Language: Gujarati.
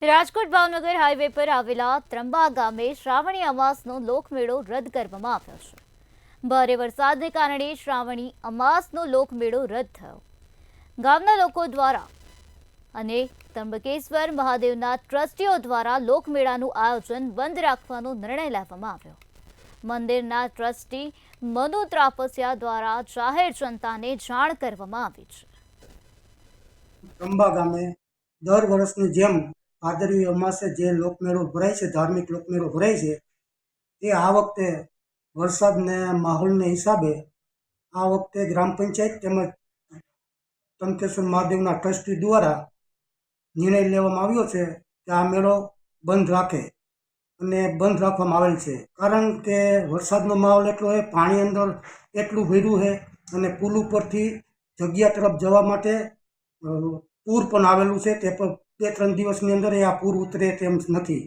રાજકોટ ભાવનગર હાઈવે પર આવેલા ત્રંબા ગામે શ્રાવણી અમાસનો લોકમેળો રદ કરવામાં આવ્યો છે. ભારે વરસાદને કારણે શ્રાવણી અમાસનો લોકમેળો રદ થયો. ગામના લોકો દ્વારા અને ત્રંબકેશ્વર મહાદેવના ટ્રસ્ટીઓ દ્વારા લોકમેળાનું આયોજન બંધ રાખવાનો નિર્ણય લેવામાં આવ્યો. મંદિરના ટ્રસ્ટી મનુ ત્રાપસિયા દ્વારા જાહેર જનતાને જાણ કરવામાં આવી છે. ત્રંબા ગામે દર વર્ષની જેમ ભાદરવી અમાસે જે લોકમેળો ભરાય છે, ધાર્મિક લોકમેળો ભરાય છે, એ આ વખતે વરસાદને માહોલને હિસાબે આ વખતે ગ્રામ પંચાયત તેમજ ત્રંબકેશ્વર મહાદેવના ટ્રસ્ટી દ્વારા નિર્ણય લેવામાં આવ્યો છે કે આ મેળો બંધ રાખે અને બંધ રાખવામાં આવેલ છે. કારણ કે વરસાદનો માહોલ એટલો છે, પાણી અંદર એટલું ભર્યું છે અને પુલ ઉપરથી જગ્યા તરફ જવા માટે પૂર પણ આવેલું છે. તે પણ 2-3 દિવસની અંદર આ પૂર ઉતરે તેમ નથી.